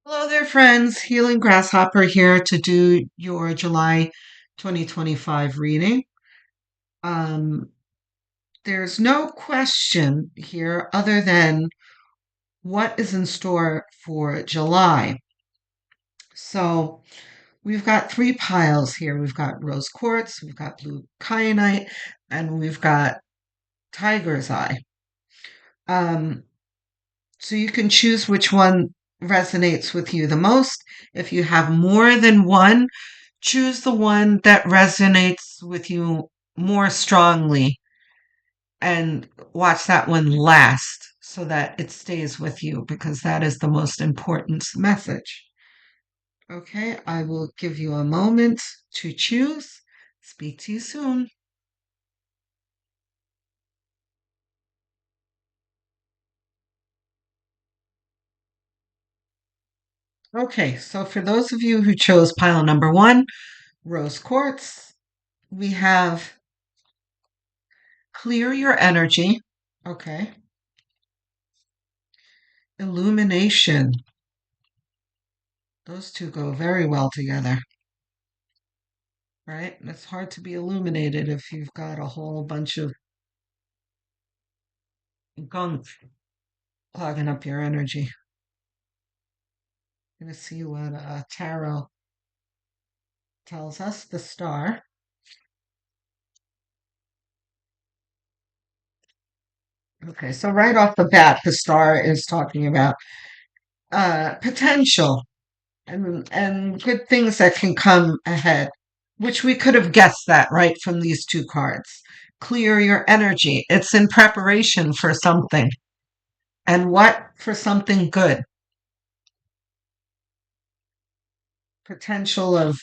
Hello there, friends. Healing Grasshopper here to do your July 2025 reading. Um, there's no question here other than what is in store for July. So we've got three piles here. We've got rose quartz, we've got blue kyanite, and we've got tiger's eye. Um, so you can choose which one resonates with you the most. If you have more than one, choose the one that resonates with you more strongly and watch that one last so that it stays with you because that is the most important message. Okay, I will give you a moment to choose. Speak to you soon. Okay, so for those of you who chose pile number one, rose quartz, we have clear your energy. Okay, illumination. Those two go very well together, right? And it's hard to be illuminated if you've got a whole bunch of gunk clogging up your energy. I'm going to see what tarot tells us. The star. Okay, so right off the bat, the star is talking about potential and good things that can come ahead, which we could have guessed that right from these two cards. Clear your energy. It's in preparation for something. And what? For something good. Potential of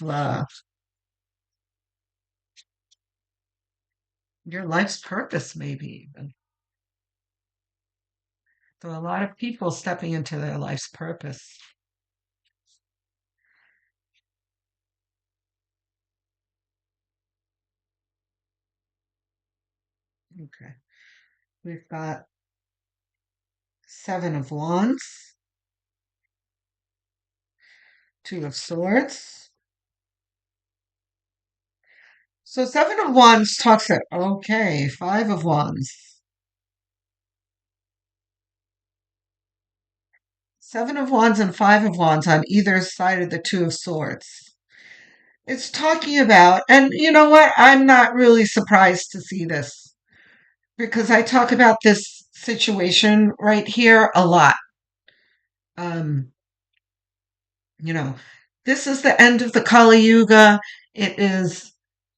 your life's purpose, maybe even. So a lot of people stepping into their life's purpose. Okay. We've got Seven of Wands, Two of Swords. So Seven of Wands talks at, okay, Five of Wands. Seven of Wands and Five of Wands on either side of the Two of Swords. It's talking about, and you know what? I'm not really surprised to see this because I talk about this situation right here a lot. Um, you know, this is the end of the Kali Yuga. It is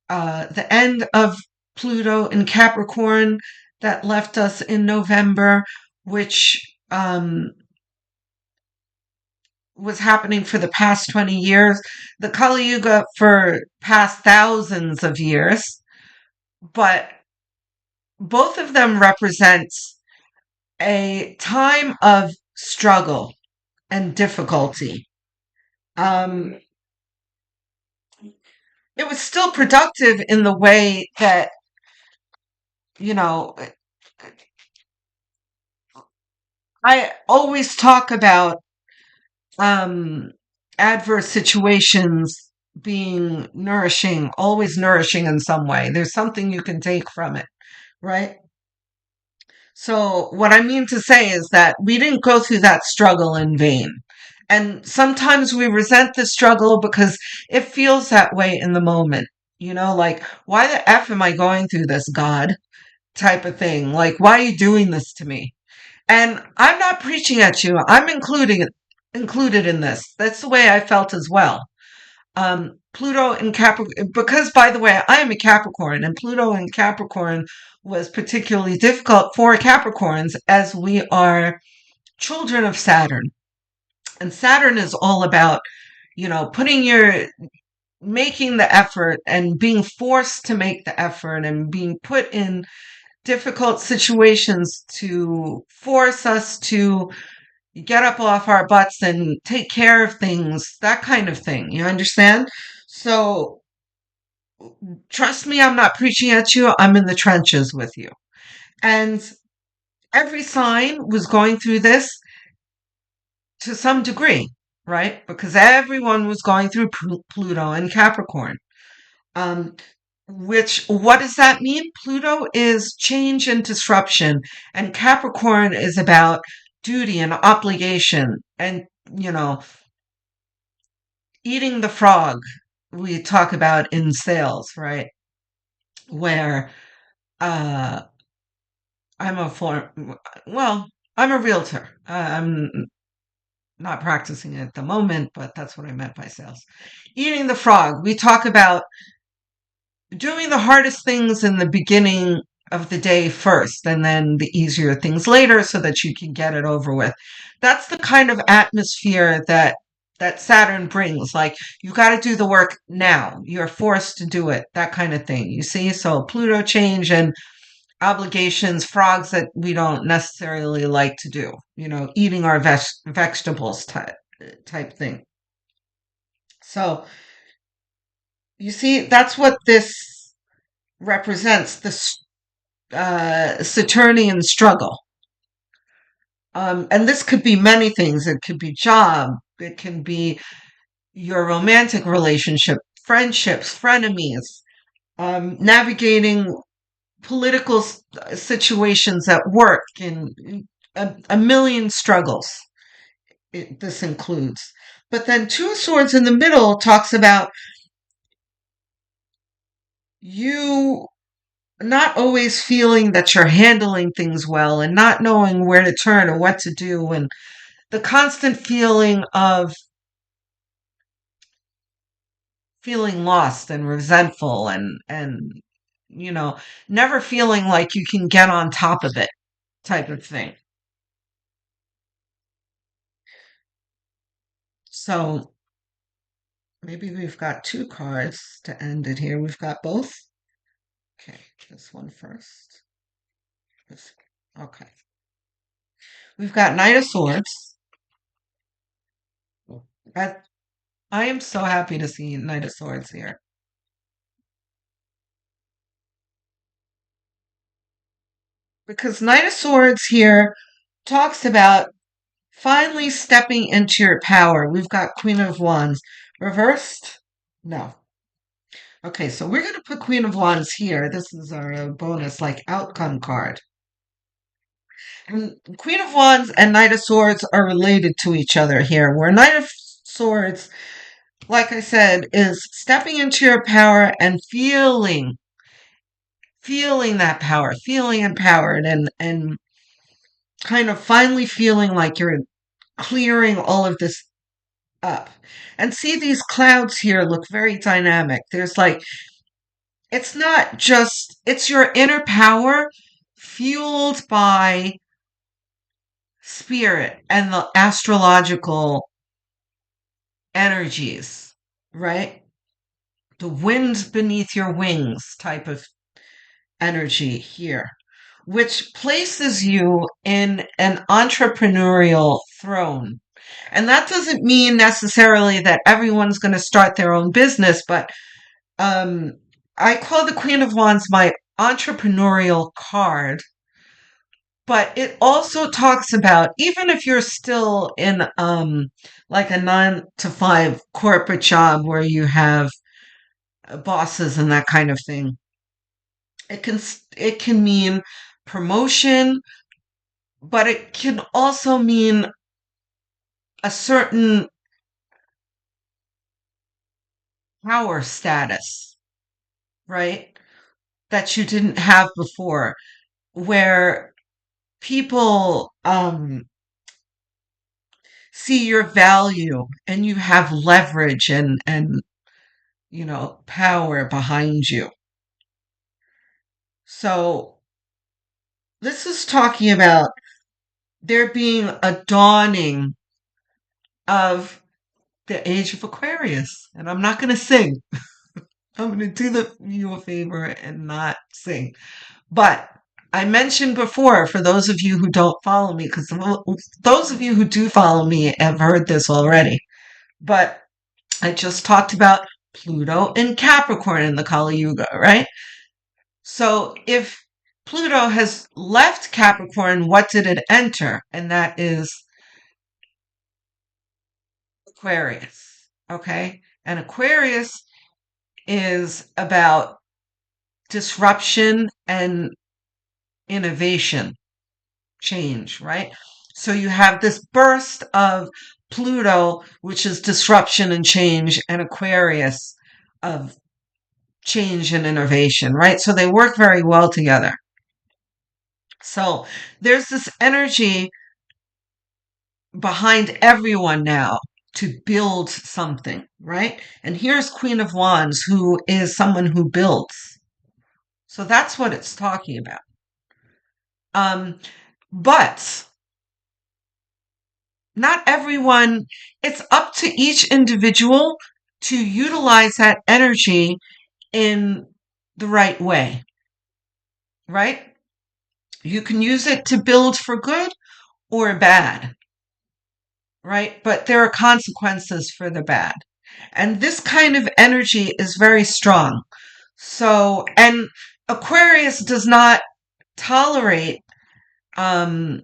the end of Pluto in Capricorn that left us in November, which was happening for the past 20 years. The Kali Yuga for past thousands of years. But both of them represents a time of struggle and difficulty. Um, it was still productive in the way that, you know, I always talk about um, adverse situations being nourishing, always nourishing in some way. There's something you can take from it, right? So, what I mean to say is that we didn't go through that struggle in vain. And sometimes we resent the struggle because it feels that way in the moment. Like, why the F am I going through this, God? Type of thing. Like, why are you doing this to me? And I'm not preaching at you. I'm included in this. That's the way I felt as well. Pluto in Capricorn, because by the way, I am a Capricorn, and Pluto in Capricorn was particularly difficult for Capricorns as we are children of Saturn. And Saturn is all about, making the effort and being forced to make the effort and being put in difficult situations to force us to get up off our butts and take care of things, that kind of thing. You understand? So trust me, I'm not preaching at you. I'm in the trenches with you. And every sign was going through this to some degree, right? Because everyone was going through Pluto and Capricorn. Um, what does that mean? Pluto is change and disruption, and Capricorn is about duty and obligation, and, you know, eating the frog we talk about in sales, right? Where uh, I'm a form, well, I'm a realtor. I'm not practicing at the moment, but that's what I meant by sales. Eating the frog. We talk about doing the hardest things in the beginning of the day first and then the easier things later so that you can get it over with. That's the kind of atmosphere that Saturn brings. Like, you got to do the work now. You're forced to do it. That kind of thing. You see? So Pluto change and obligations, frogs that we don't necessarily like to do. Eating our vegetables type thing. So you see, that's what this represents, the Saturnian struggle. And this could be many things. It could be job. It can be your romantic relationship, friendships, frenemies, navigating political situations at work, and a million struggles this includes. But then Two of Swords in the middle talks about you not always feeling that you're handling things well and not knowing where to turn or what to do, and the constant feeling of feeling lost and resentful, and never feeling like you can get on top of it type of thing. So maybe we've got two cards to end it here. We've got both. Okay, this one first. This, okay. We've got Knight of Swords. I, I am so happy to see Knight of Swords here. Because Knight of Swords here talks about finally stepping into your power. We've got Queen of Wands. Reversed? No. Okay, so we're going to put Queen of Wands here. This is our bonus, like, outcome card. And Queen of Wands and Knight of Swords are related to each other here, where Knight of Swords, like I said, is stepping into your power and feeling that power, feeling empowered, and kind of finally feeling like you're clearing all of this up. And see, these clouds here look very dynamic. There's like, it's not just, it's your inner power fueled by spirit and the astrological energies, right? The wind beneath your wings type of energy here, which places you in an entrepreneurial throne. And that doesn't mean necessarily that everyone's going to start their own business, but um, I call the Queen of Wands my entrepreneurial card. But it also talks about, even if you're still in like a 9 to 5 corporate job where you have bosses and that kind of thing, it can mean promotion, but it can also mean a certain power status, right? That you didn't have before, where people see your value and you have leverage and power behind you. So this is talking about there being a dawning of the age of Aquarius. And I'm not going to sing. I'm going to do you a favor and not sing. But I mentioned before, for those of you who don't follow me, because those of you who do follow me have heard this already, but I just talked about Pluto and Capricorn in the Kali Yuga, right? So if Pluto has left Capricorn, what did it enter? And that is Aquarius. Okay. And Aquarius is about disruption and innovation, change, right? So you have this burst of Pluto, which is disruption and change, and Aquarius of change and innovation, right? So they work very well together. So there's this energy behind everyone now to build something, right? And here's Queen of Wands, who is someone who builds. So that's what it's talking about. Um, but not everyone, it's up to each individual to utilize that energy in the right way, right? You can use it to build for good or bad, right? But there are consequences for the bad. And this kind of energy is very strong. So, and Aquarius does not tolerate um,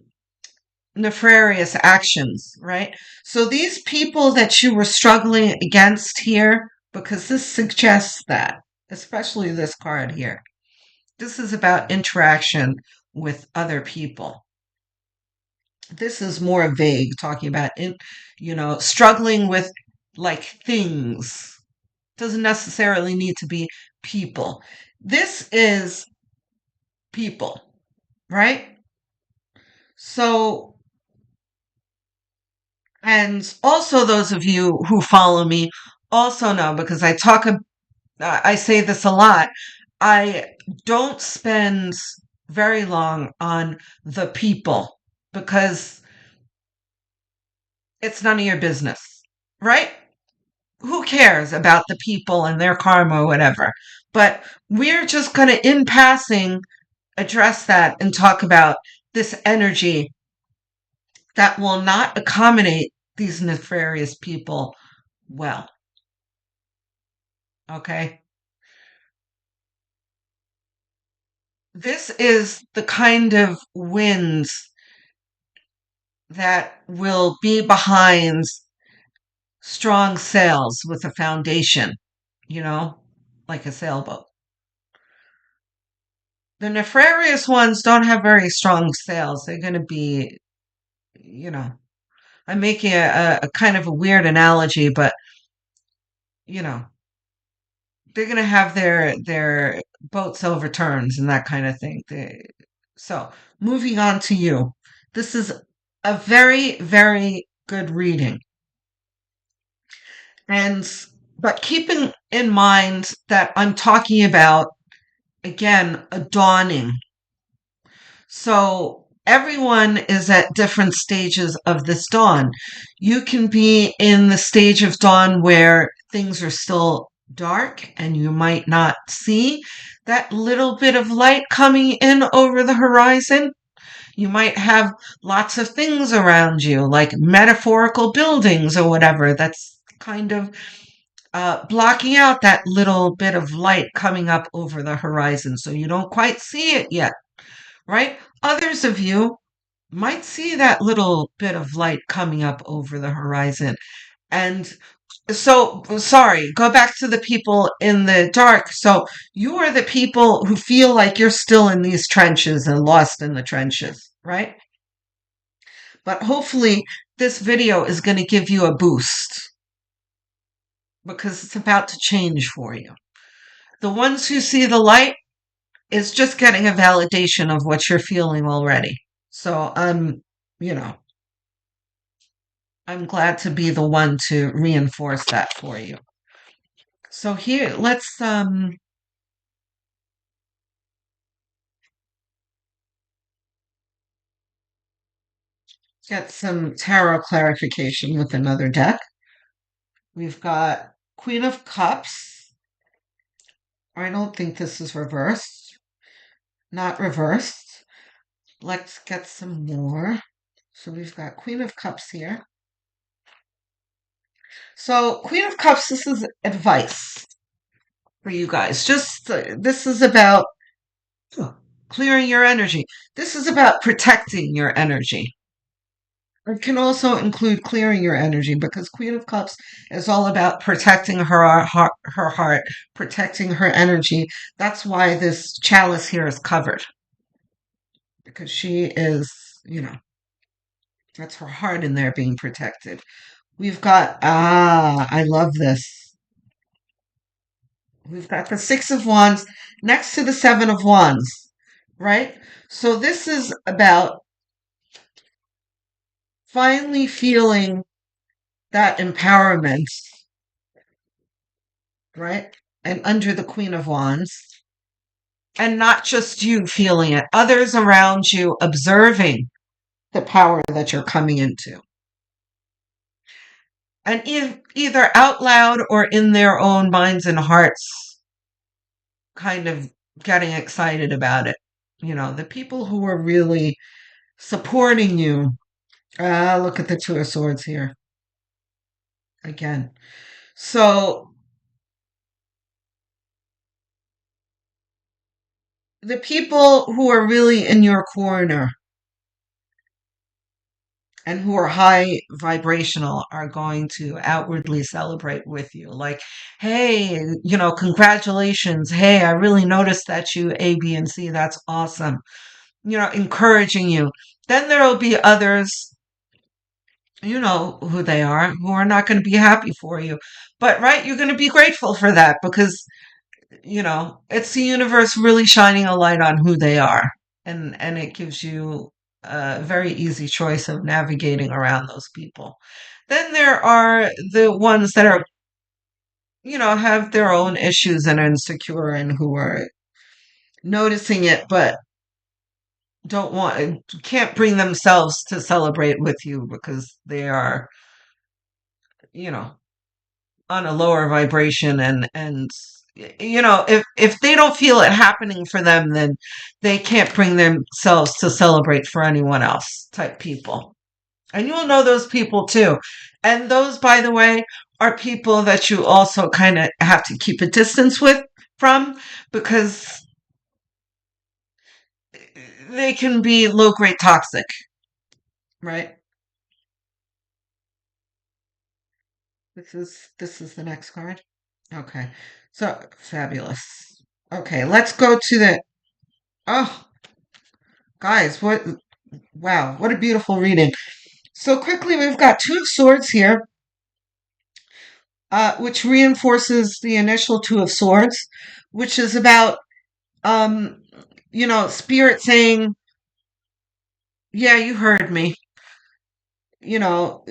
nefarious actions, right? So these people that you were struggling against here, because this suggests that, especially this card here, this is about interaction with other people. This is more vague, talking about, struggling with like things. Doesn't necessarily need to be people. This is people, right? So, and also those of you who follow me also know, because I say this a lot, I don't spend very long on the people because it's none of your business, right? Who cares about the people and their karma or whatever? But we're just going to, in passing, address that and talk about this energy that will not accommodate these nefarious people well. Okay? This is the kind of winds that will be behind strong sails with a foundation, like a sailboat. The nefarious ones don't have very strong sails. They're going to be, you know, I'm making a kind of a weird analogy, but, you know, they're going to have their boats overturns and that kind of thing. So, moving on to you. This is a very, very good reading. And, but keeping in mind that I'm talking about, again, a dawning. So everyone is at different stages of this dawn. You can be in the stage of dawn where things are still dark and you might not see that little bit of light coming in over the horizon. You might have lots of things around you, like metaphorical buildings or whatever, that's kind of blocking out that little bit of light coming up over the horizon. So you don't quite see it yet, right? Others of you might see that little bit of light coming up over the horizon. And so, sorry, go back to the people in the dark. So, you are the people who feel like you're still in these trenches and lost in the trenches, right? But hopefully, this video is going to give you a boost because it's about to change for you. The ones who see the light is just getting a validation of what you're feeling already. So, you know, I'm glad to be the one to reinforce that for you. So here, let's get some tarot clarification with another deck. We've got Queen of Cups. I don't think this is reversed. Not reversed. Let's get some more. So we've got Queen of Cups here. So Queen of Cups, this is advice for you guys. Just this is about clearing your energy. This is about protecting your energy. It can also include clearing your energy because Queen of Cups is all about protecting her heart, protecting her energy. That's why this chalice here is covered because she is, you know, that's her heart in there being protected. We've got, I love this. We've got the Six of Wands next to the Seven of Wands, right? So this is about finally feeling that empowerment, right? And under the Queen of Wands, and not just you feeling it, others around you observing the power that you're coming into. And either out loud or in their own minds and hearts, kind of getting excited about it. You know, the people who are really supporting you. Look at the Two of Swords here again. So the people who are really in your corner and who are high vibrational are going to outwardly celebrate with you. Like, hey, you know, congratulations. Hey, I really noticed that you A, B, and C. That's awesome. You know, encouraging you. Then there will be others, you know who they are, who are not going to be happy for you. But, right, you're going to be grateful for that because, you know, it's the universe really shining a light on who they are. And it gives you a very easy choice of navigating around those people. Then there are the ones that are, you know, have their own issues and are insecure and who are noticing it, but can't bring themselves to celebrate with you because they are, you know, on a lower vibration and you know, if they don't feel it happening for them, then they can't bring themselves to celebrate for anyone else type people. And you'll know those people too. And those, by the way, are people that you also kind of have to keep a distance from because they can be low grade toxic, right? This is the next card. Okay. So fabulous. Okay, let's go to the oh guys, wow, what a beautiful reading. So quickly we've got Two of Swords here, which reinforces the initial Two of Swords, which is about um, you know, spirit saying, yeah, you heard me. You know,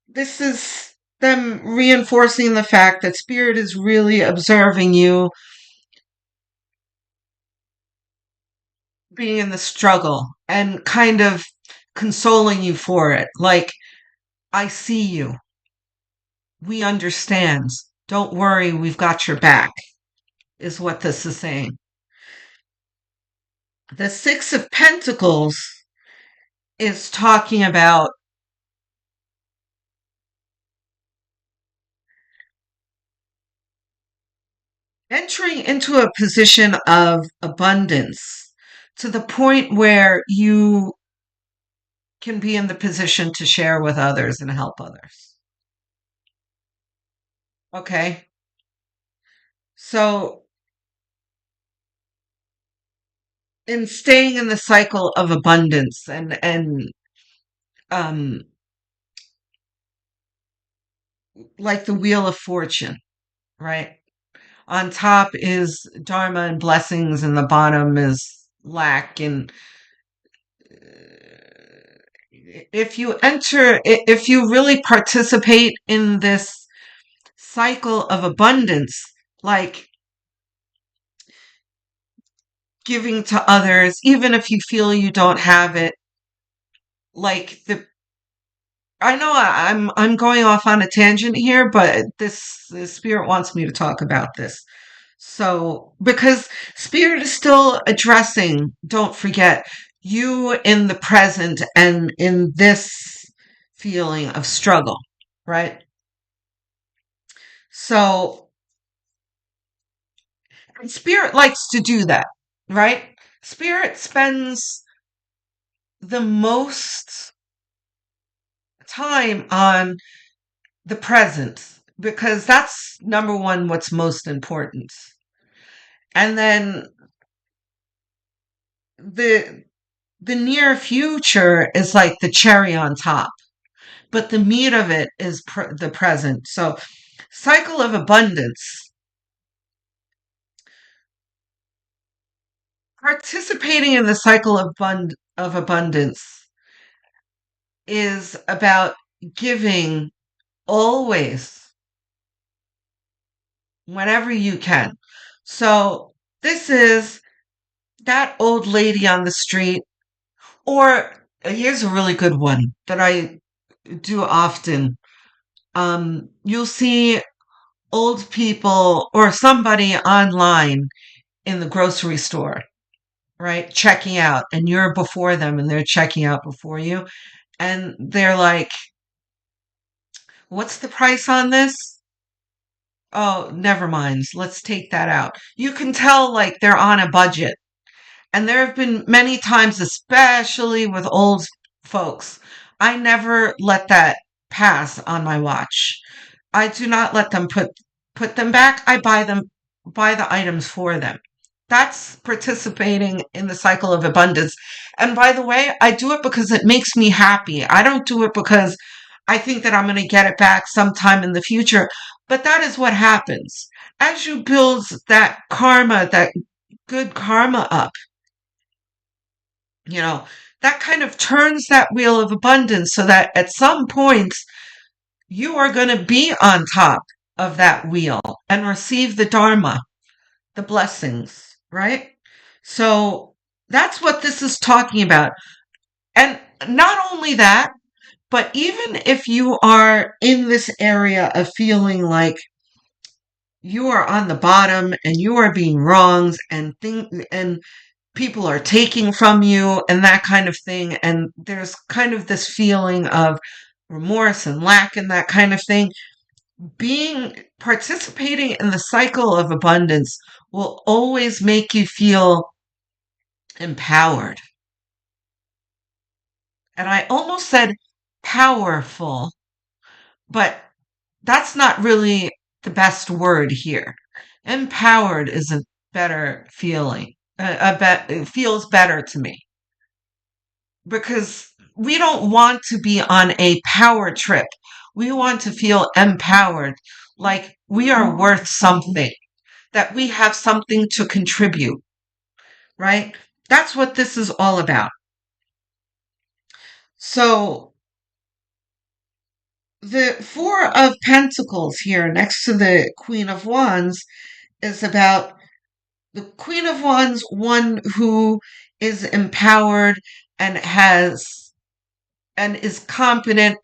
this is them reinforcing the fact that spirit is really observing you being in the struggle and kind of consoling you for it. Like, I see you. We understand. Don't worry, we've got your back, is what this is saying. The Six of Pentacles is talking about entering into a position of abundance to the point where you can be in the position to share with others and help others. Okay? So, in staying in the cycle of abundance and um like the Wheel of Fortune, right? On top is dharma and blessings and the bottom is lack and if you really participate in this cycle of abundance, like giving to others, even if you feel you don't have it, like I know I'm going off on a tangent here, but the spirit wants me to talk about this. So, because spirit is still addressing, don't forget, you in the present and in this feeling of struggle, right? So, and spirit likes to do that, right? Spirit spends the most time on the present because that's number one, what's most important. And then the the near future is like the cherry on top, but the meat of it is the present. So, cycle of abundance. Participating in the cycle of abundance is about giving always, whenever you can. So, this is that old lady on the street, or here's a really good one that I do often. You'll see old people or somebody online in the grocery store, right? Checking out, and you're before them and they're checking out before you. And they're like, what's the price on this? Oh, never mind. Let's take that out. You can tell like they're on a budget. And there have been many times, especially with old folks, I never let that pass on my watch. I do not let them put them back. I buy the items for them. That's participating in the cycle of abundance. And by the way, I do it because it makes me happy. I don't do it because I think that I'm going to get it back sometime in the future. But that is what happens. As you build that karma, that good karma up, you know, that kind of turns that wheel of abundance so that at some point you are going to be on top of that wheel and receive the dharma, the blessings, right? So that's what this is talking about. And not only that, but even if you are in this area of feeling like you are on the bottom and you are being wronged and people are taking from you and that kind of thing, and there's kind of this feeling of remorse and lack and that kind of thing, participating in the cycle of abundance will always make you feel empowered. And I almost said powerful, but that's not really the best word here. Empowered is a better feeling. It feels better to me because we don't want to be on a power trip. We want to feel empowered, like we are worth something, that we have something to contribute, right? That's what this is all about. So the Four of Pentacles here next to the Queen of Wands is about the Queen of Wands, one who is empowered and is competent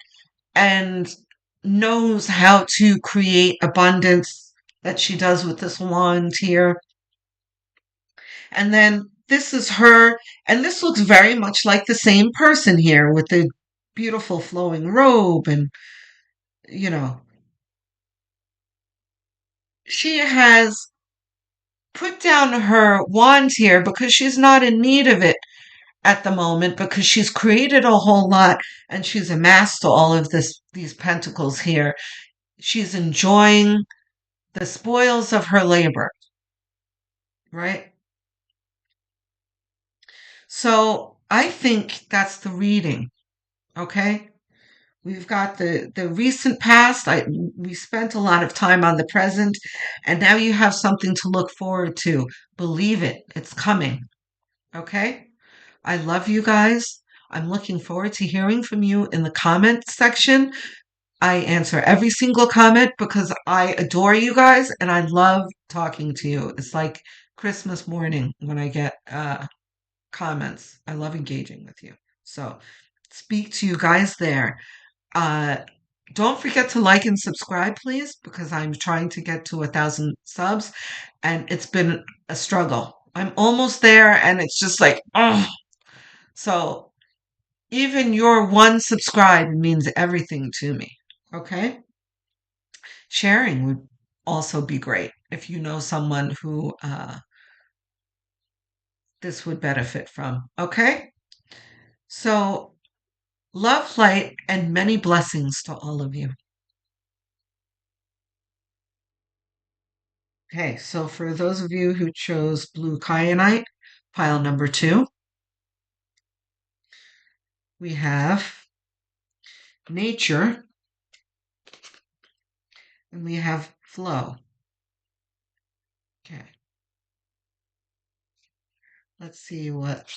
and knows how to create abundance that she does with this wand here. And then this is her, and this looks very much like the same person here with the beautiful flowing robe. And, you know, she has put down her wand here because she's not in need of it at the moment because she's created a whole lot and she's amassed all of these pentacles here. She's enjoying the spoils of her labor, right? So I think that's the reading. Okay. We've got the recent past. We spent a lot of time on the present, and now you have something to look forward to. Believe it. It's coming. Okay. I love you guys. I'm looking forward to hearing from you in the comment section. I answer every single comment because I adore you guys and I love talking to you. It's like Christmas morning when I get comments. I love engaging with you. So speak to you guys there. Uh, don't forget to like and subscribe, please, because I'm trying to get to 1,000 subs and it's been a struggle. I'm almost there and it's just like, oh. So even your one subscribe means everything to me. Okay? Sharing would also be great if you know someone who this would benefit from. Okay? So Love, light, and many blessings to all of you. Okay, so for those of you who chose blue kyanite, pile number 2, we have nature and we have flow. Okay, let's see what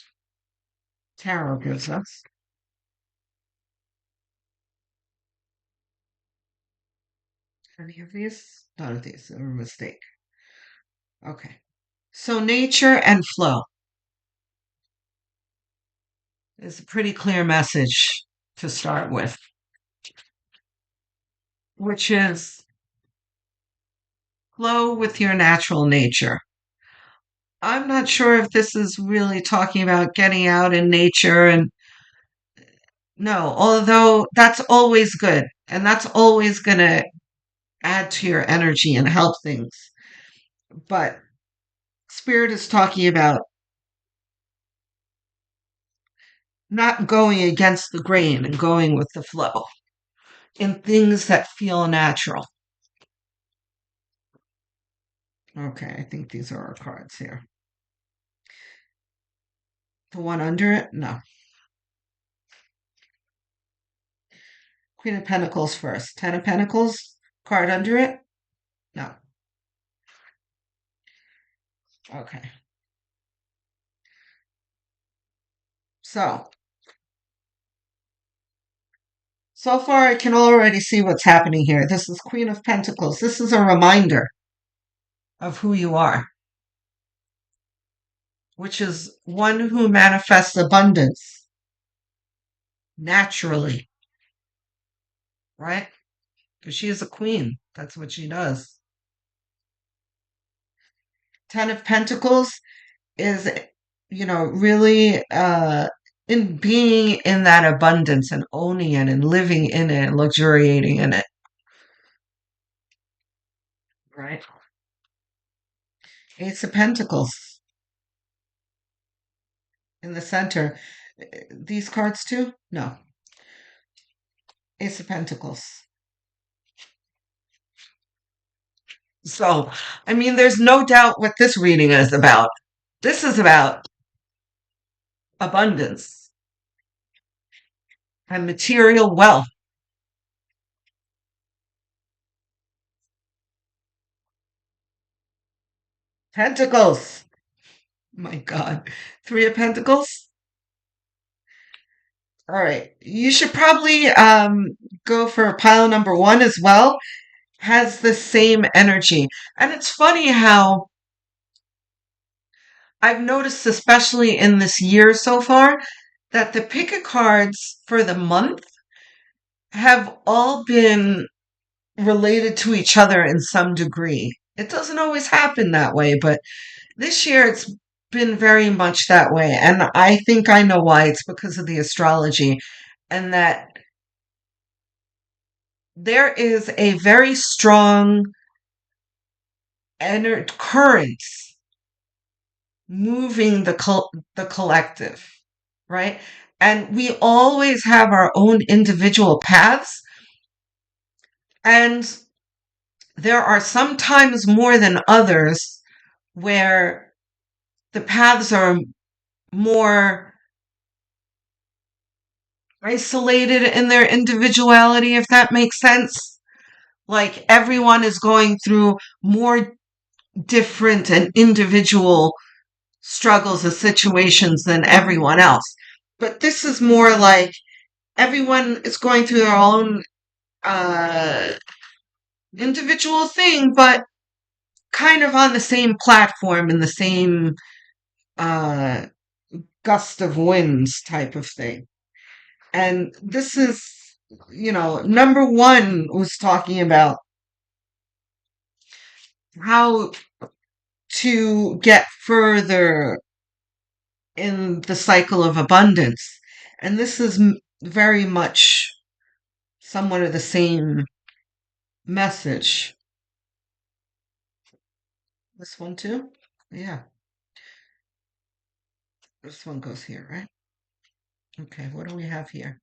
tarot gives us. Any of these? None of these. They were a mistake. Okay. So nature and flow is a pretty clear message to start with, which is flow with your natural nature. I'm not sure if this is really talking about getting out in nature and no, although that's always good and that's always going to add to your energy and help things. But Spirit is talking about not going against the grain and going with the flow in things that feel natural. Okay, I think these are our cards here. The one under it? No. Queen of Pentacles first. Ten of Pentacles, card under it? No. Okay. So far I can already see what's happening here. This is Queen of Pentacles. This is a reminder of who you are, which is one who manifests abundance naturally, right? Because she is a queen. That's what she does. Ten of Pentacles is, really in being in that abundance and owning it and living in it and luxuriating in it, right? Ace of Pentacles in the center. These cards too? No. Ace of Pentacles. So, I mean, there's no doubt what this reading is about. This is about abundance and material wealth. Pentacles. My God. Three of Pentacles. All right. You should probably go for pile number 1 as well. Has the same energy. And it's funny how I've noticed, especially in this year so far, that the pick of cards for the month have all been related to each other in some degree. It doesn't always happen that way, but this year it's been very much that way. And I think I know why. It's because of the astrology and that there is a very strong current moving the collective, right? And we always have our own individual paths. And there are sometimes more than others where the paths are more isolated in their individuality, if that makes sense. Like everyone is going through more different and individual struggles and situations than everyone else. But this is more like everyone is going through their own individual thing, but kind of on the same platform in the same uh, gust of winds type of thing. And this is, number 1 was talking about how to get further in the cycle of abundance. And this is very much somewhat of the same message. This one too? Yeah. This one goes here, right? Okay, what do we have here?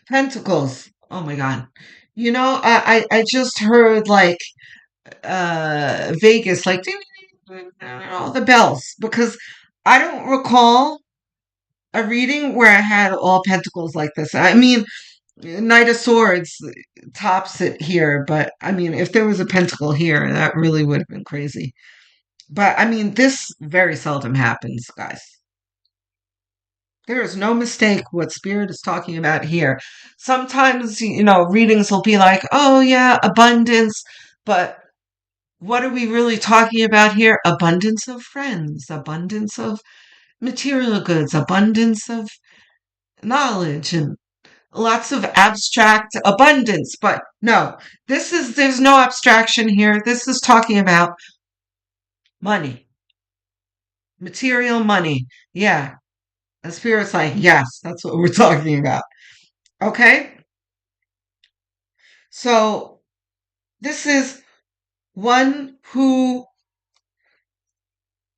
Pentacles. Oh my God. You know, I just heard like Vegas, like ding, ding, ding, all the bells, because I don't recall a reading where I had all pentacles like this. I mean, Knight of Swords tops it here, but I mean, if there was a pentacle here, that really would have been crazy. But I mean, this very seldom happens, guys. There is no mistake what Spirit is talking about here. Sometimes, readings will be like, oh, yeah, abundance. But what are we really talking about here? Abundance of friends, abundance of material goods, abundance of knowledge, and lots of abstract abundance. But no, there's no abstraction here. This is talking about money, material money. Yeah. The Spirit's like, yes, that's what we're talking about. Okay? So this is one who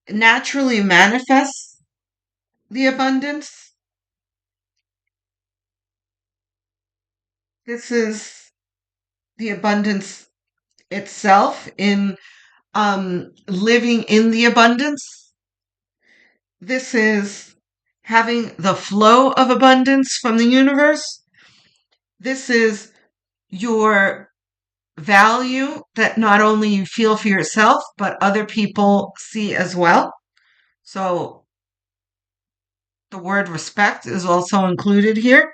naturally manifests the abundance. This is the abundance itself in living in the abundance. This is having the flow of abundance from the universe. This is your value that not only you feel for yourself, but other people see as well. So the word respect is also included here.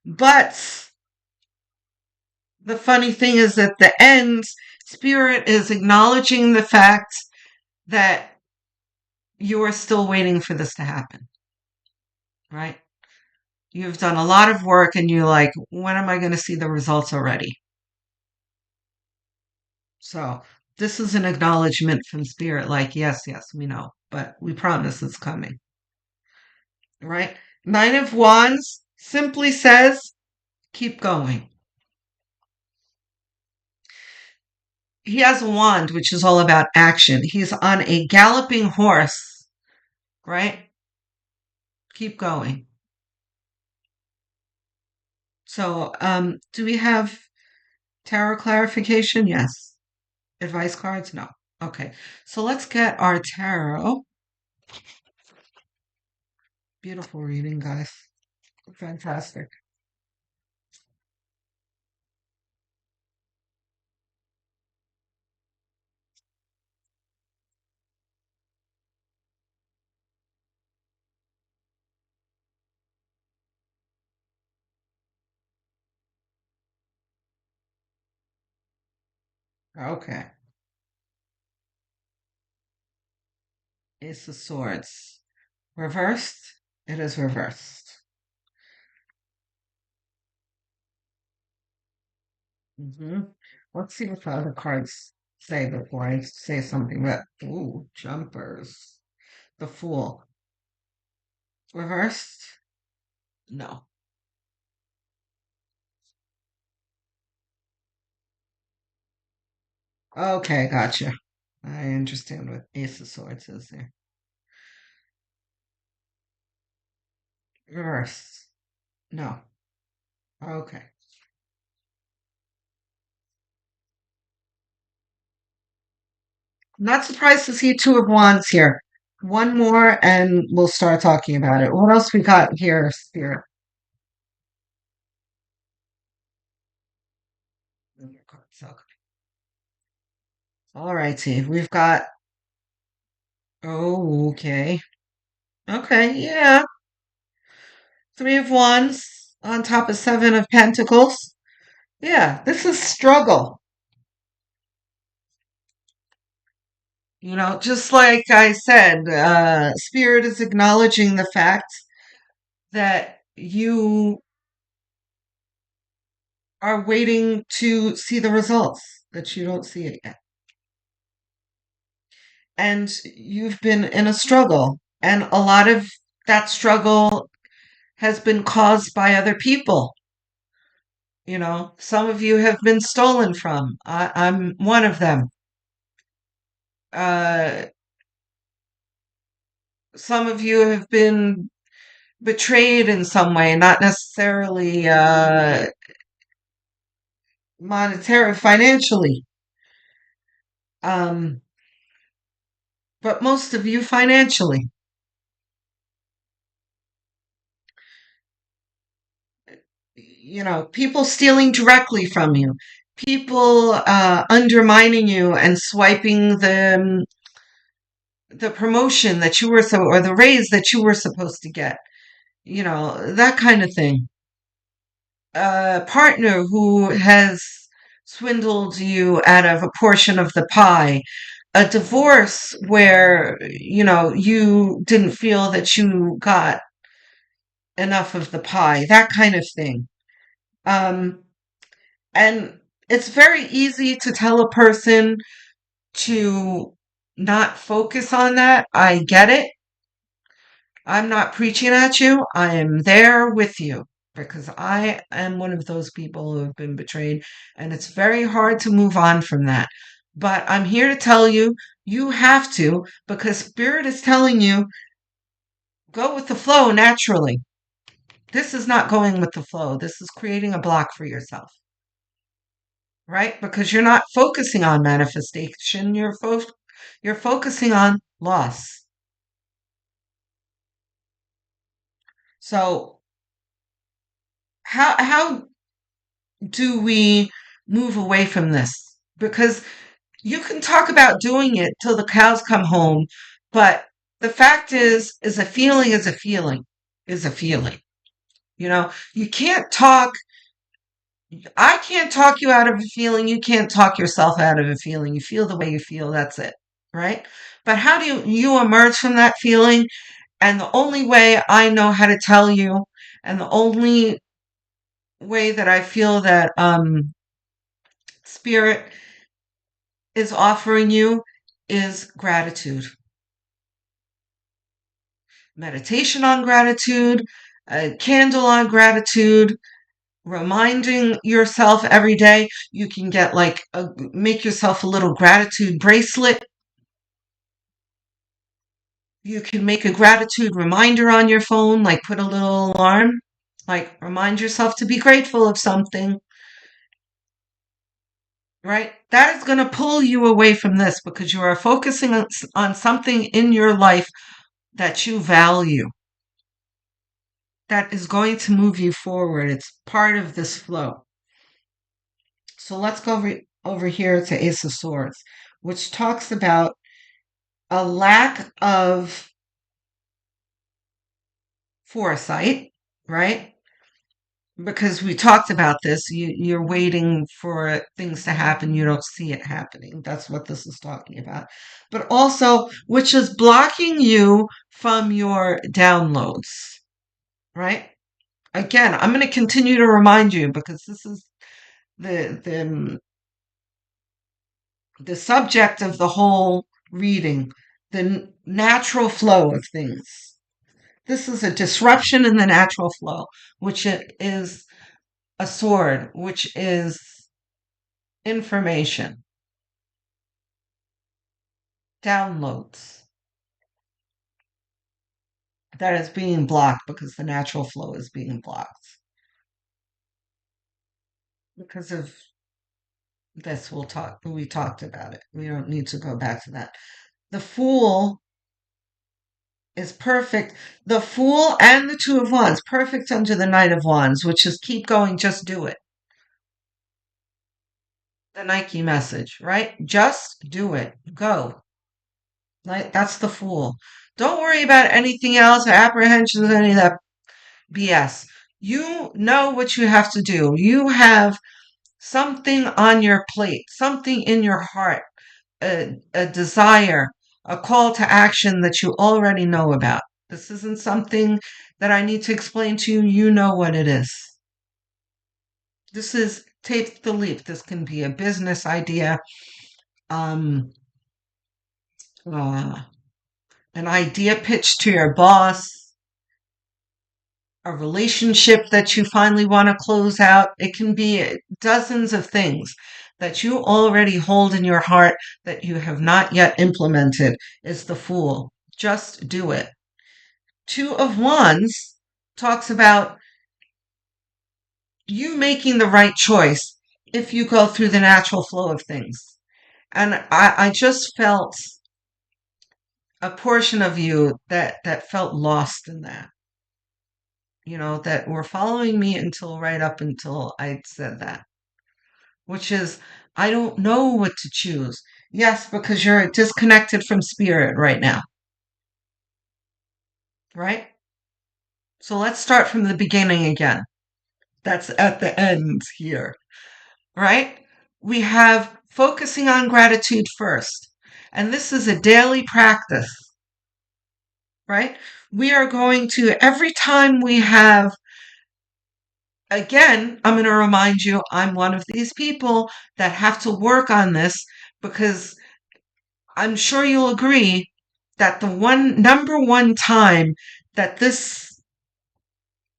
But the funny thing is at the end, Spirit is acknowledging the fact that you are still waiting for this to happen, right? You've done a lot of work and you're like, when am I going to see the results already? So this is an acknowledgement from Spirit, like, yes, yes, we know, but we promise it's coming, right? Nine of Wands simply says, keep going. He has a wand, which is all about action. He's on a galloping horse, right? Keep going. So, do we have tarot clarification? Yes. Advice cards? No. Okay. So let's get our tarot. Beautiful reading, guys. Fantastic. Okay. Ace of Swords. Reversed? It is reversed. hmm Let's see what the other cards say before I say something. But, ooh, jumpers. The Fool. Reversed? No. Okay, gotcha. I understand what Ace of Swords is there. Reversed. No. Okay. Not surprised to see Two of Wands here. One more and we'll start talking about it. What else we got here, Spirit? All righty. We've got, oh, okay. Okay, yeah. Three of Wands on top of Seven of Pentacles. Yeah, this is struggle. Just like I said, Spirit is acknowledging the fact that you are waiting to see the results, that you don't see it yet. And you've been in a struggle, and a lot of that struggle has been caused by other people. Some of you have been stolen from. I'm one of them. Uh, some of you have been betrayed in some way, not necessarily monetary, financially, um, but most of you financially. People stealing directly from you, people undermining you and swiping the promotion that you were or the raise that you were supposed to get. That kind of thing. A partner who has swindled you out of a portion of the pie, a divorce where, you didn't feel that you got enough of the pie, that kind of thing. Um, and it's very easy to tell a person to not focus on that. I get it. I'm not preaching at you. I am there with you because I am one of those people who have been betrayed, and it's very hard to move on from that. But I'm here to tell you, you have to, because Spirit is telling you, go with the flow naturally. This is not going with the flow. This is creating a block for yourself, right? Because you're not focusing on manifestation. You're focusing on loss. So how do we move away from this? Because you can talk about doing it till the cows come home, but the fact is a feeling is a feeling is a feeling. You can't talk, I can't talk you out of a feeling. You can't talk yourself out of a feeling. You feel the way you feel. That's it. Right. But how do you emerge from that feeling? And the only way I know how to tell you, and the only way that I feel that, Spirit is offering you is gratitude. Meditation on gratitude, a candle on gratitude, reminding yourself every day. You can get make yourself a little gratitude bracelet. You can make a gratitude reminder on your phone, like put a little alarm, like remind yourself to be grateful of something, right? That is going to pull you away from this because you are focusing on something in your life that you value, that is going to move you forward. It's part of this flow. So let's go over here to Ace of Swords, which talks about a lack of foresight, right? Because we talked about this, you're waiting for things to happen, you don't see it happening. That's what this is talking about. But also, which is blocking you from your downloads, right? Again, I'm going to continue to remind you because this is the the subject of the whole reading, the natural flow of things. This is a disruption in the natural flow, which is a sword, which is information, downloads that is being blocked because the natural flow is being blocked. Because of this, we talked about it. We don't need to go back to that. The Fool is perfect. The Fool and the Two of Wands, perfect under the Knight of Wands, which is keep going, just do it. The Nike message, right? Just do it. Go. Like, that's the Fool. Don't worry about anything else or apprehensions, any of that BS. You know what you have to do. You have something on your plate, something in your heart, a desire, a call to action that you already know about. This isn't something that I need to explain to you. You know what it is. This is take the leap. This can be a business idea, um, uh, an idea pitch to your boss, a relationship that you finally want to close out. It can be dozens of things that you already hold in your heart that you have not yet implemented. Is the Fool. Just do it. Two of Wands talks about you making the right choice if you go through the natural flow of things. And I just felt a portion of you that felt lost in that, that were following me until right up until I said that, which is, I don't know what to choose. Yes, because you're disconnected from spirit right now, right? So let's start from the beginning again. That's at the end here, right? We have focusing on gratitude first. And this is a daily practice, right? We are going to, every time we have, again, I'm going to remind you, I'm one of these people that have to work on this because I'm sure you'll agree that the number one time that this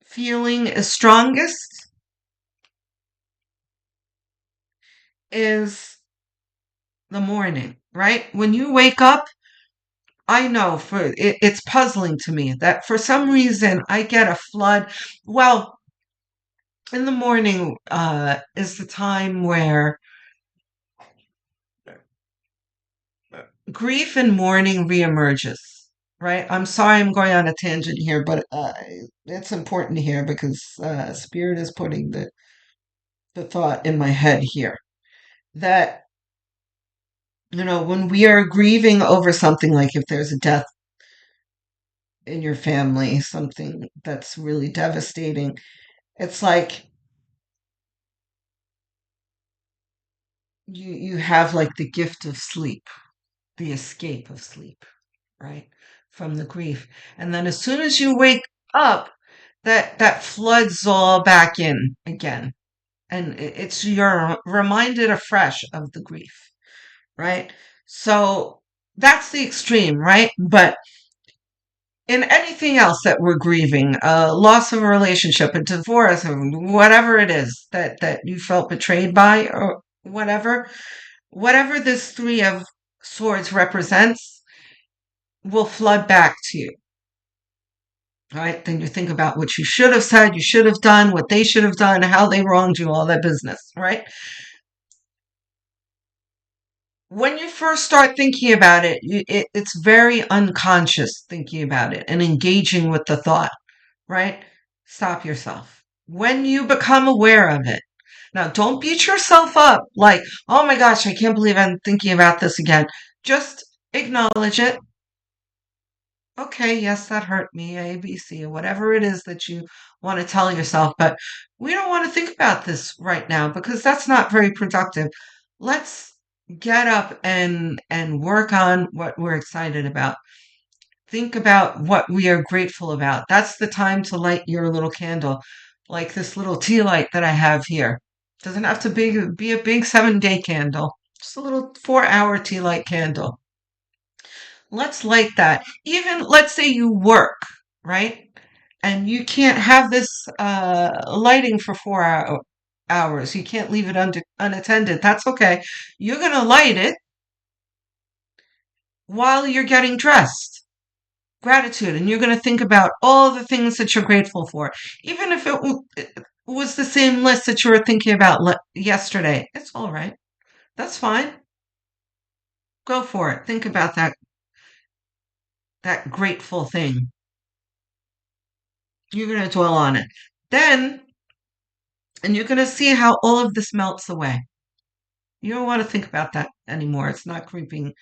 feeling is strongest is the morning, right? When you wake up, I know it's puzzling to me that for some reason I get a flood. Well, in the morning is the time where grief and mourning reemerges, right? I'm sorry I'm going on a tangent here, but it's important here because Spirit is putting the thought in my head here that, when we are grieving over something, like if there's a death in your family, something that's really devastating, it's like you have like the gift of sleep, the escape of sleep, right? From the grief. And then as soon as you wake up, that floods all back in again. And you're reminded afresh of the grief, right? So that's the extreme, right? But in anything else that we're grieving, loss of a relationship, a divorce, or whatever it is that you felt betrayed by, or whatever this Three of Swords represents, will flood back to you. All right, then you think about what you should have said, you should have done, what they should have done, how they wronged you, all that business, right? When you first start thinking about it, it's very unconscious thinking about it and engaging with the thought, right? Stop yourself. When you become aware of it, now don't beat yourself up like, oh my gosh, I can't believe I'm thinking about this again. Just acknowledge it. Okay, yes, that hurt me, A, B, C, or whatever it is that you want to tell yourself. But we don't want to think about this right now because that's not very productive. Let's get up and work on what we're excited about. Think about what we are grateful about. That's the time to light your little candle, like this little tea light that I have here. Doesn't have to be a big 7-day candle, just a little 4-hour tea light candle. Let's light that. Even let's say you work, right? And you can't have this lighting for 4 hours. You can't leave it unattended. That's okay. You're going to light it while you're getting dressed. Gratitude. And you're going to think about all the things that you're grateful for. Even if it was the same list that you were thinking about yesterday. It's all right. That's fine. Go for it. Think about that grateful thing. You're going to dwell on it. Then, and you're going to see how all of this melts away. You don't want to think about that anymore. It's not creeping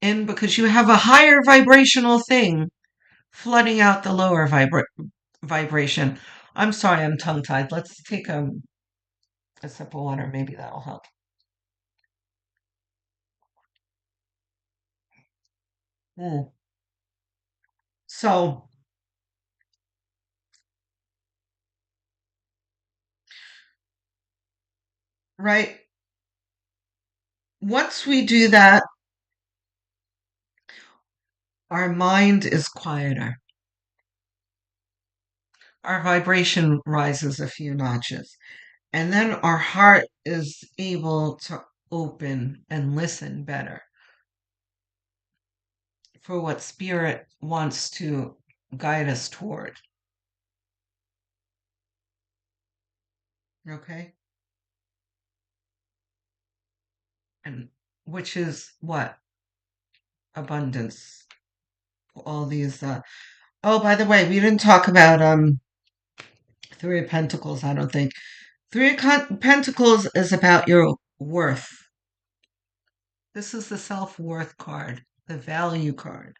in because you have a higher vibrational thing flooding out the lower vibration. I'm sorry, I'm tongue tied. Let's take a sip of water. Maybe that'll help. Mm. So, right, once we do that, our mind is quieter. Our vibration rises a few notches. And then our heart is able to open and listen better for what spirit wants to guide us toward. Okay. And which is what? Abundance. All these oh, by the way, we didn't talk about Three of Pentacles, I don't think. Pentacles is about your worth. This is the self-worth card, the value card.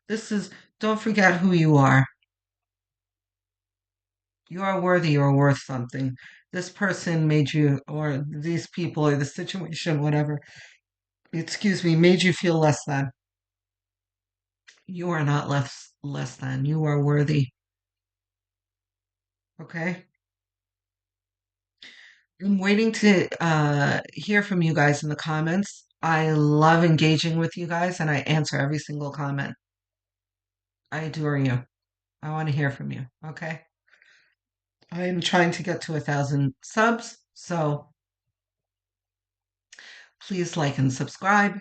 This is, don't forget who you are. You are worthy, you're worth something. This person made you, or these people, or the situation, whatever, excuse me, made you feel less than. You are not less than. You are worthy. Okay? I'm waiting to hear from you guys in the comments. I love engaging with you guys and I answer every single comment. I adore you. I want to hear from you. Okay? I am trying to get to 1,000 subs, so please like and subscribe.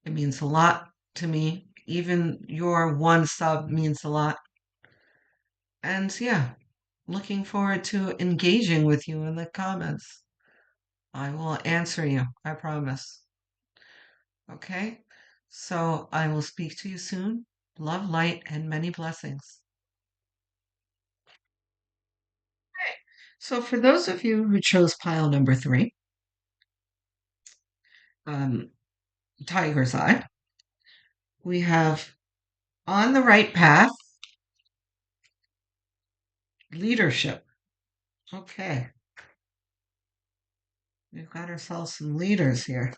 It means a lot to me. Even your one sub means a lot. And yeah, looking forward to engaging with you in the comments. I will answer you, I promise. Okay? So I will speak to you soon. Love, light, and many blessings. Okay. So for those of you who chose pile number 3, um, Tiger's Eye, we have on the right path, leadership. Okay. We've got ourselves some leaders here.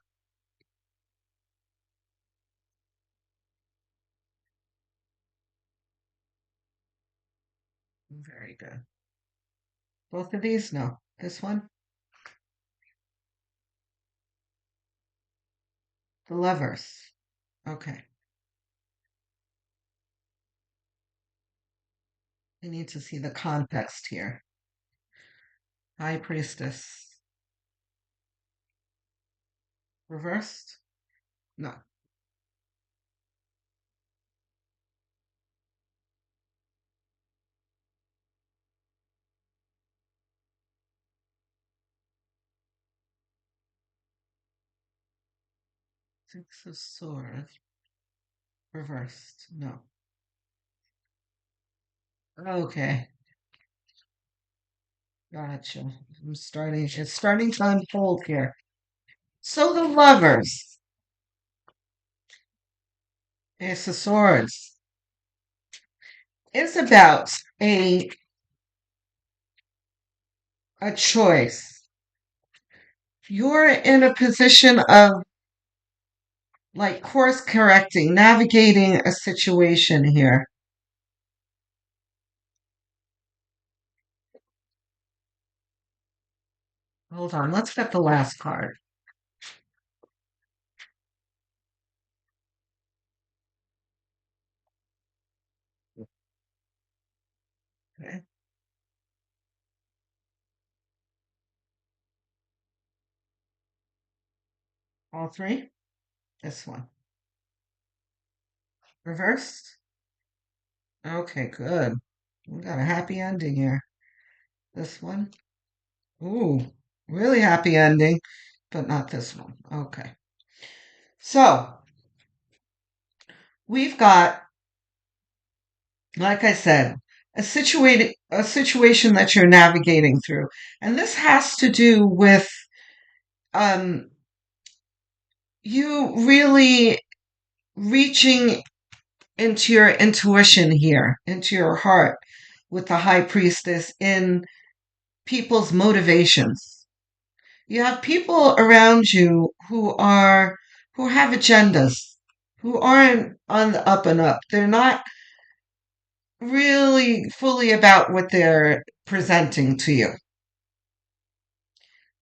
Very good. Both of these? No. This one? The Lovers. Okay. We need to see the context here. High Priestess. Reversed? No. Six of Swords. Reversed. No. Okay. Gotcha. It's starting to unfold here. So the Lovers. Ace of Swords. Is about a choice. You're in a position of like course correcting, navigating a situation here. Hold on, let's get the last card. Okay. All three? This one. Reversed? Okay, good. We got a happy ending here. This one? Ooh, really happy ending, but not this one. Okay. So, we've got, like I said, a situation that you're navigating through. And this has to do with um you really reaching into your intuition here, into your heart with the high priestess in people's motivations. You have people around you who have agendas, who aren't on the up and up. They're not really fully about what they're presenting to you.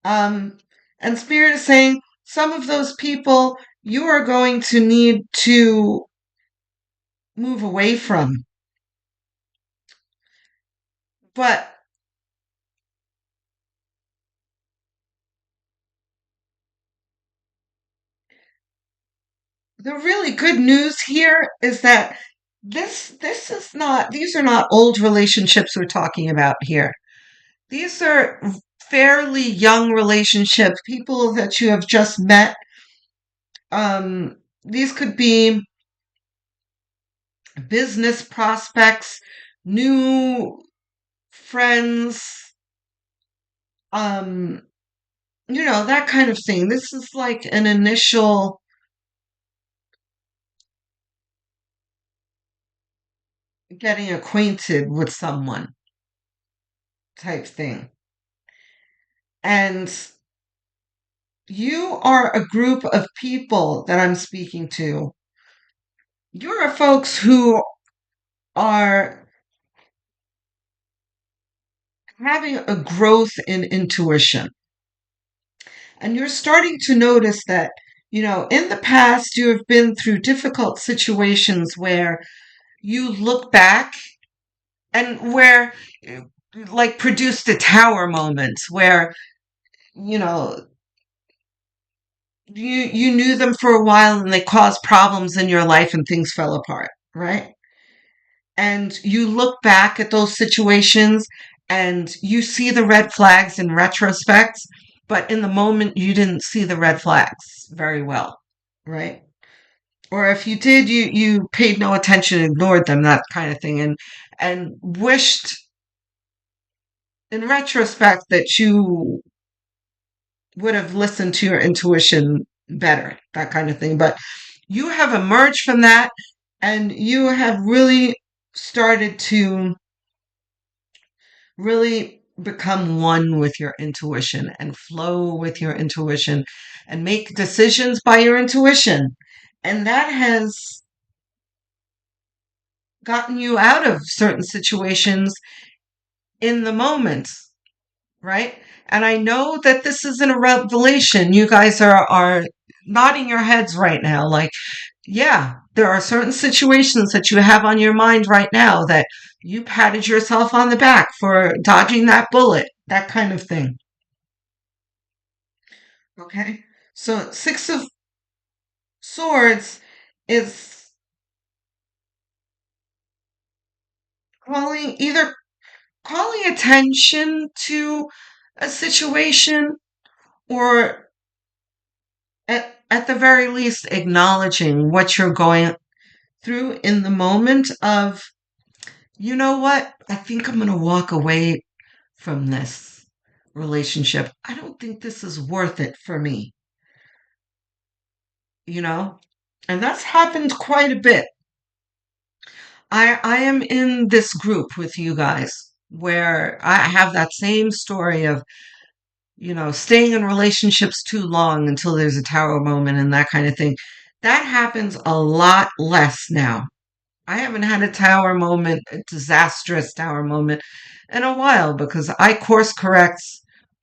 Um, and Spirit is saying some of those people you are going to need to move away from. But the really good news here is that this is not these are not old relationships we're talking about here. These are fairly young relationships, people that you have just met. These could be business prospects, new friends, um, that kind of thing. This is like an initial getting acquainted with someone type thing. And you are a group of people that I'm speaking to. You're folks who are having a growth in intuition. And you're starting to notice that, in the past, you have been through difficult situations where you look back and where, like, produced a tower moment where, you know, you knew them for a while and they caused problems in your life and things fell apart, right? And you look back at those situations and you see the red flags in retrospect, but in the moment you didn't see the red flags very well, right? Or if you did, you paid no attention, ignored them, that kind of thing, and wished in retrospect that you would have listened to your intuition better, that kind of thing. But you have emerged from that and you have really started to really become one with your intuition and flow with your intuition and make decisions by your intuition. And that has gotten you out of certain situations in the moment, right? And I know that this isn't a revelation. You guys are nodding your heads right now, like, yeah, there are certain situations that you have on your mind right now that you patted yourself on the back for dodging that bullet, that kind of thing. Okay? So, Six of Swords is either calling attention to a situation or at the very least acknowledging what you're going through in the moment of, you know what? I think I'm going to walk away from this relationship. I don't think this is worth it for me, you know? And that's happened quite a bit. I am in this group with you guys where I have that same story of, staying in relationships too long until there's a tower moment and that kind of thing. That happens a lot less now. I haven't had a tower moment, a disastrous tower moment in a while because I course correct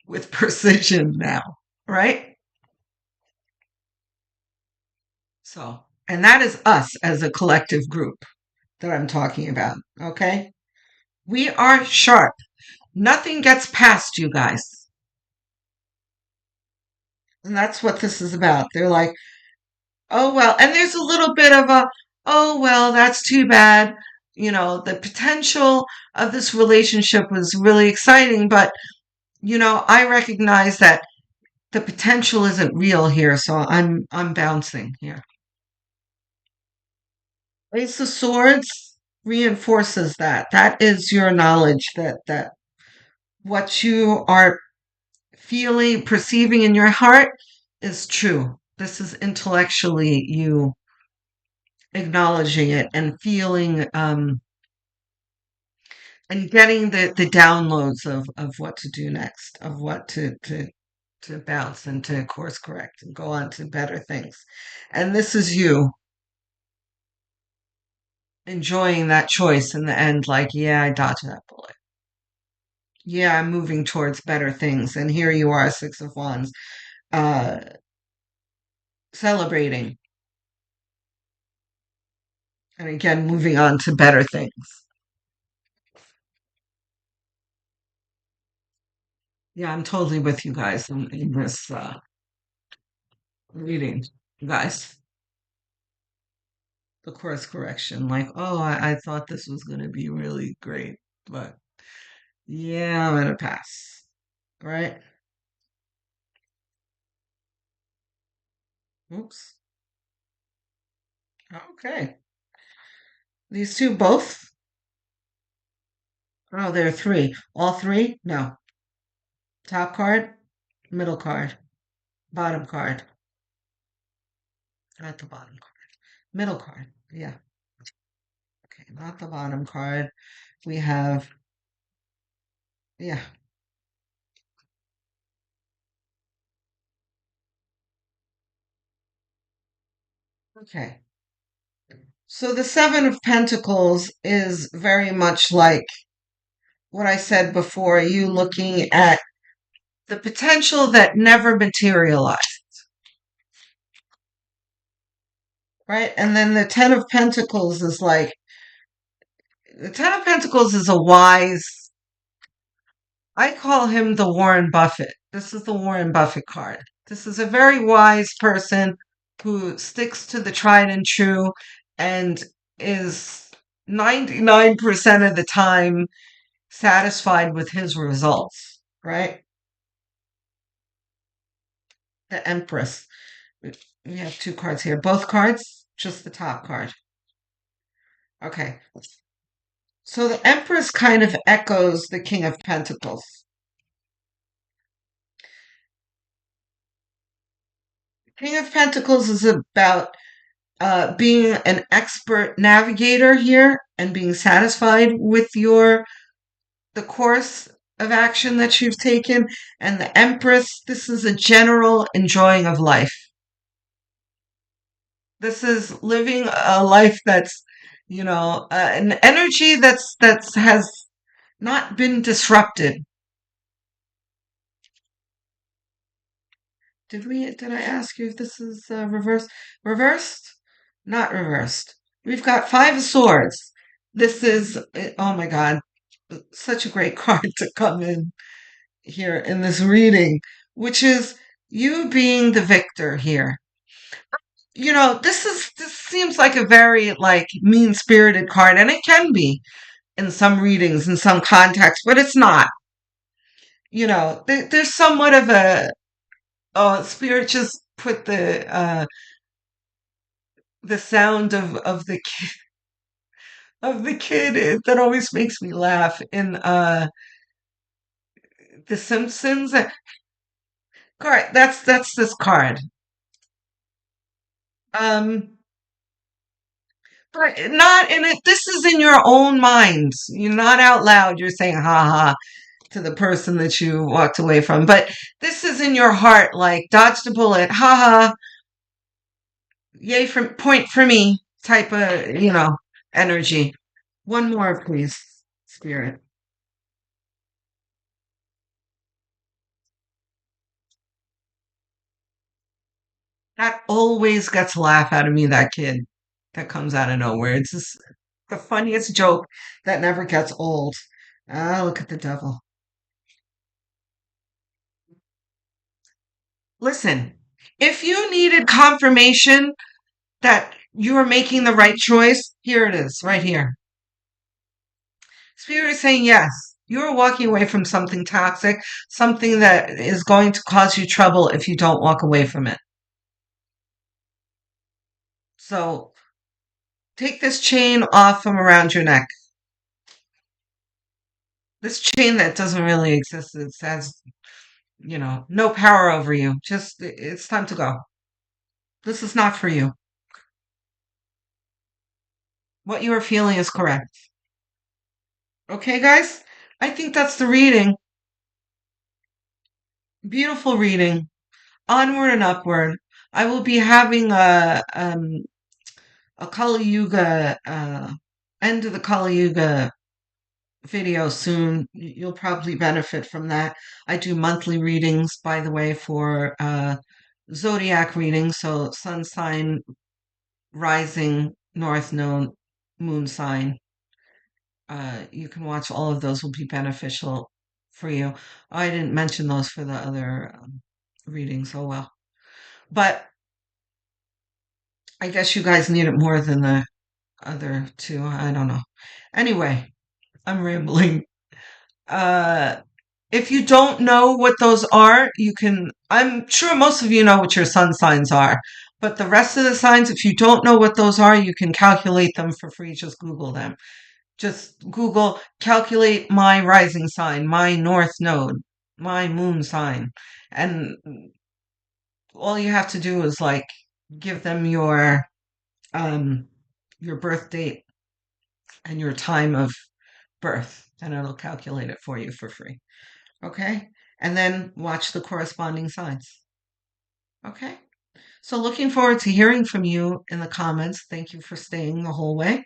with precision now, right? So, and that is us as a collective group that I'm talking about, okay? We are sharp. Nothing gets past you guys. And that's what this is about. They're like, oh, well, and there's a little bit of a, oh, well, that's too bad. The potential of this relationship was really exciting, but, I recognize that the potential isn't real here, so I'm bouncing here. Ace of Swords reinforces that. That is your knowledge that what you are feeling, perceiving in your heart is true. This is intellectually you acknowledging it and feeling and getting the downloads of what to do next, of what to bounce and to course correct and go on to better things. And this is you enjoying that choice in the end, like, yeah, I dodged that bullet. Yeah, I'm moving towards better things. And here you are, Six of Wands, uh, celebrating and again moving on to better things. Yeah, I'm totally with you guys in this reading, guys. The course correction, like, oh, I thought this was going to be really great, but yeah, I'm going to pass. right? Oops. Okay. These two both? Oh, there are three. All three? No. Top card, middle card, bottom card. Not the bottom card. Middle card. Yeah. Okay. Not the bottom card. We have, yeah. Okay. So the Seven of Pentacles is very much like what I said before, you looking at the potential that never materialized, right? And then the Ten of Pentacles is like, the Ten of Pentacles is a wise, I call him the Warren Buffett. This is the Warren Buffett card. This is a very wise person who sticks to the tried and true and is 99% of the time satisfied with his results, right? The Empress. We have two cards here. Both cards? Just the top card. Okay. So the Empress kind of echoes the King of Pentacles. King of Pentacles is about being an expert navigator here and being satisfied with the course of action that you've taken. And the Empress, this is a general enjoying of life. This is living a life that's, an energy that's has not been disrupted. Did I ask you if this is reversed? Reversed? Not reversed. We've got Five of Swords. This is, oh my God, such a great card to come in here in this reading, which is you being the victor here. This seems like a very like mean-spirited card, and it can be in some readings, in some contexts, but it's not. There's somewhat of a, oh, spirit just put the sound of the kid that always makes me laugh in The Simpsons. Card, that's this card. Um, but not in it. This is in your own minds. You're not out loud. You're saying ha ha to the person that you walked away from. But this is in your heart, like dodged a bullet, ha ha, yay for point for me type of, energy. One more, please, spirit. That always gets a laugh out of me, that kid that comes out of nowhere. It's just the funniest joke that never gets old. Ah, look at the devil. Listen, if you needed confirmation that you are making the right choice, here it is, right here. Spirit is saying yes. You're walking away from something toxic, something that is going to cause you trouble if you don't walk away from it. So take this chain off from around your neck. This chain that doesn't really exist. It has, no power over you. Just, it's time to go. This is not for you. What you are feeling is correct. Okay, guys? I think that's the reading. Beautiful reading. Onward and upward. I will be having a Kali Yuga, end of the Kali Yuga video soon. You'll probably benefit from that. I do monthly readings, by the way, for zodiac readings. So sun sign, rising, north node, moon sign. You can watch all of those, will be beneficial for you. I didn't mention those for the other readings. Oh well. But I guess you guys need it more than the other two. I don't know. Anyway, I'm rambling. Uh, If you don't know what those are, you can, I'm sure most of you know what your sun signs are, but the rest of the signs, if you don't know what those are, you can calculate them for free. Just Google them. Just Google, calculate my rising sign, my north node, my moon sign. And all you have to do is like give them um your birth date and your time of birth, and it'll calculate it for you for free. Okay? And then watch the corresponding signs. Okay? So looking forward to hearing from you in the comments. Thank you for staying the whole way.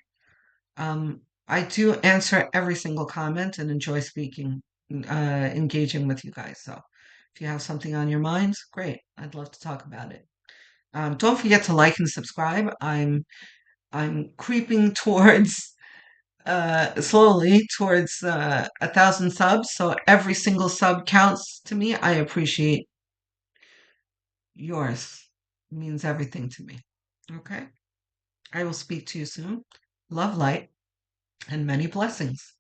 I do answer every single comment and enjoy speaking, engaging with you guys. So if you have something on your minds, great. I'd love to talk about it. Don't forget to like and subscribe. I'm creeping towards slowly towards 1,000 subs. So every single sub counts to me. I appreciate yours. It means everything to me. Okay. I will speak to you soon. Love, light, and many blessings.